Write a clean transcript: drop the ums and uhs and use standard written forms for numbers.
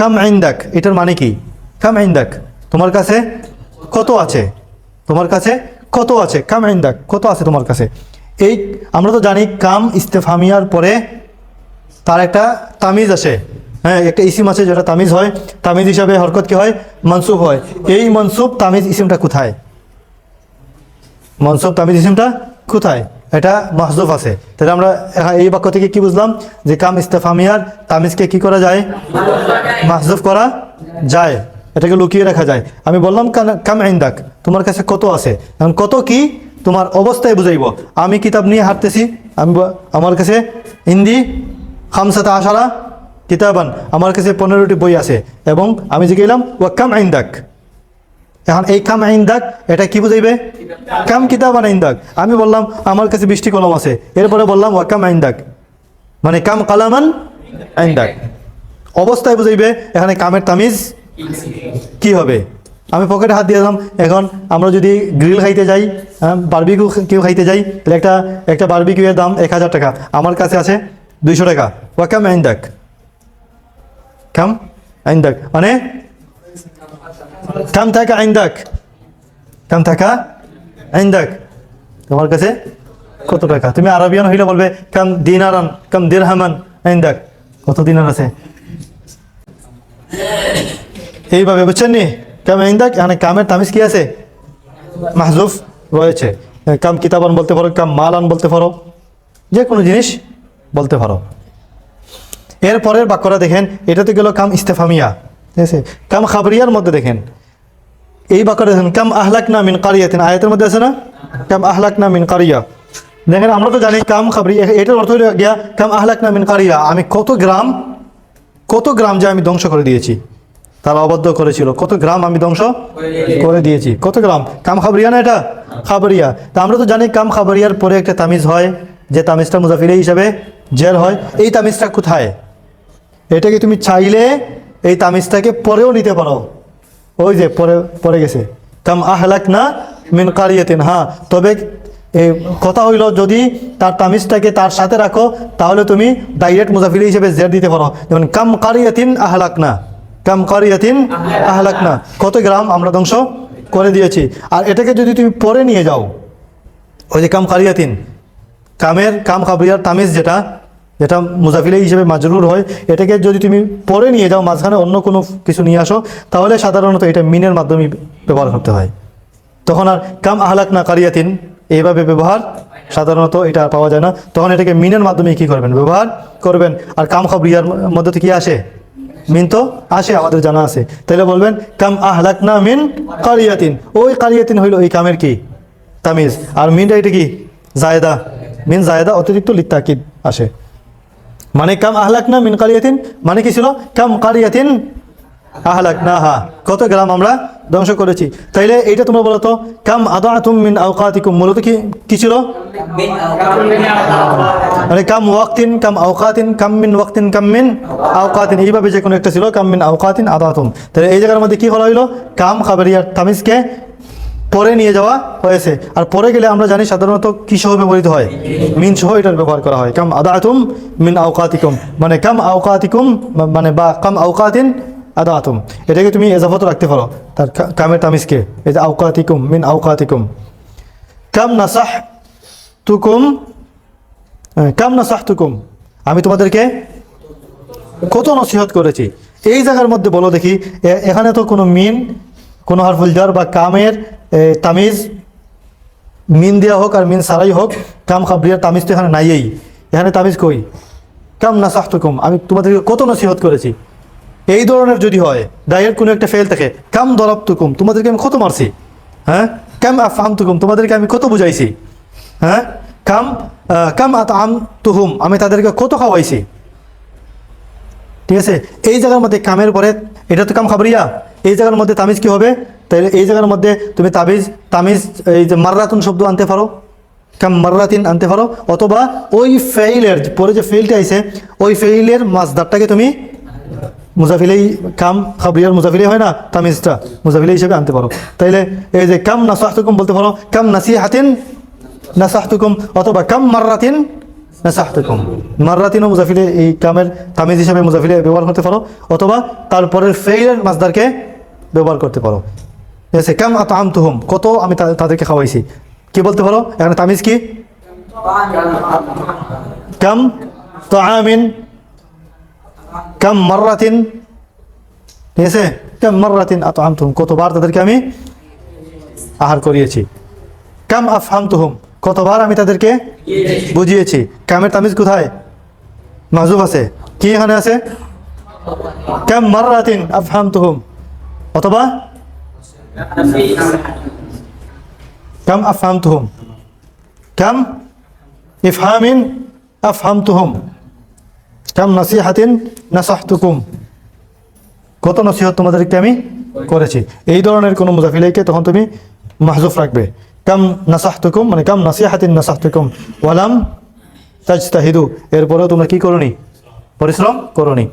কাম ইনদাক, এটার মানে কি? কাম ইনদাক, তোমার কাছে কত আছে, তোমার কাছে কত আছে, কাম ইনদাক, কত আছে তোমার কাছে। এই আমরা তো জানি কাম ইস্তেফামিয়ার পরে তার একটা তামিজ আসে, হ্যাঁ, একটা ইসিম আছে যেটা তামিজ হয়, তামিজ হিসাবে হরকত কি হয়, মনসুব হয়। এই মনসুব তামিজ ইসিমটা কোথায়? মনসুব তামিজ ইসিমটা কোথায়? এটা মাহজুফ আছে। তাহলে আমরা এই বাক্য থেকে কি বুঝলাম? যে কাম ইস্তেফামিয়ার তামিজকে কি করা যায়? মাহজুফ করা যায়, এটাকে লুকিয়ে রাখা যায়। আমি বললাম কাম ইনদাক, তোমার কাছে কত আছে। এখন কত কি তোমার অবস্থায় বুঝাইব। আমি কিতাব নিয়ে হাঁটতেছি, আমার কাছে ইন্দি খামসাতা আশারা কিতাবান, আমার কাছে 15টি বই আছে, এবং আমি যে গেলাম ওয়া কাম ইনদাক। এখন এই কাম ইনদাক এটা কি বুঝাইবে? কাম কিতাবান ইনদাক। আমি বললাম আমার কাছে 20টি কলম আছে, এরপরে বললাম ওয়া কাম ইনদাক, মানে কাম কালামান ইনদাক, অবস্থায় বুঝাইবে। এখানে কামের তামিজ কি হবে? আমি পকেটে হাত দিয়ে দিলাম। এখন আমরা যদি গ্রিল খাইতে যাই, বারবিকিউ কেউ খাইতে যাই, তাহলে একটা বারবিকিউয়ের দাম 1000 টাকা, আমার কাছে আছে 200 টাকা। ওয়া কাম ইনদাক, কাম ইনদাক মানে কাম থাকা ইনদাক, কাম থাকা ইনদাক, তোমার কাছে কত টাকা। তুমি আরবিয়ান হইলে বলবে কাম দিনারান, কাম দিরহামান ইনদাক, কত দিনার আছে, এইভাবে, বুঝছেন নি? কাম ইনদাক, মানে কামের তামিজ কি আছে? মাহজুফ রয়েছে। কাম কিতাবান বলতে পারো, কাম মালান বলতে পারো, যে কোনো জিনিস বলতে পারো। এর পরের বাক্যটা দেখেন, এটা তো গেল কাম ইস্তেফামিয়া, ঠিক আছে। কাম খাবরিয়ার মধ্যে দেখেন এই বাক্যটা দেখেন, কাম আহলাকনা মিন কারিয়াতিন, আয়াতের মধ্যে আছে না কাম আহলাকনা মিন কারিয়া। দেখেন আমরা তো জানি কাম খাবরিয়া, এটার অর্থ হয়ে গিয়া কাম আহলাকনা মিন কারিয়া, আমি কত গ্রাম যে আমি ধ্বংস করে দিয়েছি, তারা অবাধ্য করেছিল, কত গ্রাম আমি ধ্বংস করে দিয়েছি, কত গ্রাম। কাম খাবরিয়া না এটা? খাবরিয়া। তা আমরা তো জানি কাম খাবরিয়ার পরে একটা তামিজ হয়, যে তামিজটা মুজাফিলে হিসাবে জের হয়। এই তামিজটা কোথায়? এটাকে তুমি চাইলে এই তামিজটাকে পরেও নিতে পারো, ওই যে পরে গেছে কাম আহলাকনা মিন কারিয়াতিন। হ্যাঁ, তবে এই কথা হইল যদি তার তামিজটাকে তার সাথে রাখো, তাহলে তুমি ডাইরেক্ট মুজাফিলি হিসেবে জের দিতে পারো। যেমন কাম কারিয়াতিন আহলাকনা, কাম কারিয়াতিন আহলাকনা, কত গ্রাম আমরা ধ্বংস করে দিয়েছি। আর এটাকে যদি তুমি পরে নিয়ে যাও, ওই যে কাম কারিয়াতিন, কাম খাবরিয়ার তামিজ যেটা মুজাফিলে হিসেবে মাজরুর হয়, এটাকে যদি তুমি পরে নিয়ে যাও, মাঝখানে অন্য কোনো কিছু নিয়ে আসো, তাহলে সাধারণত এটা মিনের মাধ্যমে ব্যবহার করতে হয়। তখন আর কাম আহলাকনা কারিয়াতিন এইভাবে ব্যবহার সাধারণত এটা পাওয়া যায় না, তখন এটাকে মিনের মাধ্যমে কি করবেন? ব্যবহার করবেন। আর কাম খাবরিয়ার মধ্যে কি আসে? মিন তো আসে, আমাদের জানা আছে। তাহলে বলবেন কাম আহলাকনা মিন কারিয়াতিন, ওই কারিয়াতিন হইল এই কামের কি? তামিজ। আর মিনটা এটা কি? জায়দা, মিন জায়দা, অতিরিক্ত লিত্তাকিদ আসে। মানে কাম আহলাকনা মিন কারিয়াতিন মানে কি ছিল? কাম কারিয়াতিন আহলাকনাহা, কত গ্রাম আমরা ধ্বংস করেছি। তাইলে এইটা তোমরা বলো তো, কাম আদাতুম মিন আওকাতিকুম মূলত কি ছিল? মানে কাম ওয়াক্তিন, কাম আওকাতিন, কাম মিন ওয়াক্তিন, কাম মিন আওকাতিন, এইভাবে যে কোনো একটা ছিল, কাম মিন আওকাতিন আদাতুম। তাহলে এই জায়গার মধ্যে কি করা হইলো? কাম খাবরিয়ার তামিজকে পরে নিয়ে যাওয়া হয়েছে। আর পরে গেলে আমরা জানি সাধারণত কি সহ ব্যবহৃত হয়? মিন সহ এটার ব্যবহার করা হয়। কাম আদাতুম মিন আওকাতিকুম মানে কাম আওকাতিকুম, মানে বা কাম আওকাতিন আদাতুম, এটাকে তুমি এজাফত রাখতে পারো তার কামের তামিজকে। এই যে আওকাতিকুম মিন আওকাতিকুম। কাম নাসাহতুকুম, কাম নাসাহতুকুম, আমি তোমাদেরকে কত নসিহত করেছি। এই জায়গার মধ্যে বলো দেখি, এখানে তো কোনো মিন, কোনো হারফুল জার বা কামের তামিজ মিন দেওয়া হোক আর মিন সারাই হোক, কাম খাবরিয়ার তামিজ তো এখানে নাইয়েই। এখানে তামিজ কই? কাম নাসাহতুকুম, আমি তোমাদেরকে কত নসিহত করেছি। এই ধরনের যদি হয়, ডাইরেক্ট কোনো একটা ফেল থাকে, কাম দরাবতুকুম, তোমাদেরকে আমি কত মারছি। হ্যাঁ, কাম আফহামতুকুম, তোমাদেরকে আমি কত বুঝাইছি। হ্যাঁ, কাম আতআমতুহুম, আমি তাদেরকে কত খাওয়াইছি। ঠিক আছে, এই জায়গার মধ্যে কামের পরে এটা তো কাম খাবরিয়া, এই জায়গার মধ্যে তামিজ কি হবে? তাহলে এই জায়গার মধ্যে তুমি তামিজ এই যে মাররাতুন শব্দ আনতে পারো, কাম মাররাতিন আনতে পারো, অথবা ওই ফেইলের পরে যে ফেইলটা আইছে, ওই ফেইলের মাসদারটাকে তুমি মুজাফিলেই, কাম খাবরিয়ার মুজাফিলে হয় না, তামিজটা মুজাফিলে হিসেবে আনতে পারো। তাইলে এই যে কাম নাসাহতুকুম বলতে পারো, কাম নাসিহাতিন নাসাহতুকুম, অথবা কাম মাররাতিন নাসাহতুকুম। মাররাতিনও মুজাফিলে এই কামের তামিজ হিসাবে মুজাফিলে ব্যবহার করতে পারো, অথবা তারপরের ফেইলের মাসদারকে ব্যবহার করতে পারো। ঠিক আছে, কাম আতআমতুহুম, কত আমি তাদেরকে খাওয়াইছি, কি বলতে পারো এখানে তামিজ কি? কাম তাআমিন, কাম মাররাতিন। ঠিক আছে, কাম মাররাতিন আতআমতুহুম, কতবার তাদেরকে আমি আহার করিয়েছি। কাম আফহামতুহুম, কতবার আমি তাদেরকে বুঝিয়েছি। কামের তামিজ কোথায়? মাহজুব আছে, কি এখানে আছে? কাম মাররাতিন আফহামতুহুম, অথবা কাম আফহামতুহুম, কাম ইফহামিন আফহামতুহুম, কাম নাসিহাতিন নাসাহতুকুম, কত নসিহত তোমাদেরকে আমি করেছি। এই ধরনের কোনো মুজাফিলাইকে তখন তুমি মাহজুফ রাখবে। কাম নাসাহতুকুম মানে কাম নাসিহাতিন নাসাহতুকুম ওয়ালাম তাজতাহিদু, এরপরেও তোমরা কি করনি? পরিশ্রম করনি।